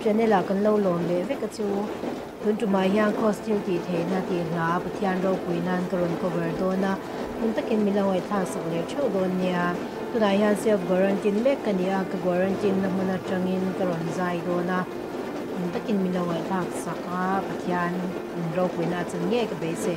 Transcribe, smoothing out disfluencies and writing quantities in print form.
channel la kan lo lon le ve ka chu tun tu mai yang costume ti the na ti na pathian ro puinan karon cover do na mun takin milawai tha sak le chho don nia tunai han self quarantine le kania ka quarantine na huna changin karon zai do na mun takin milawai tha saka pathian ro puina chan nge ka be se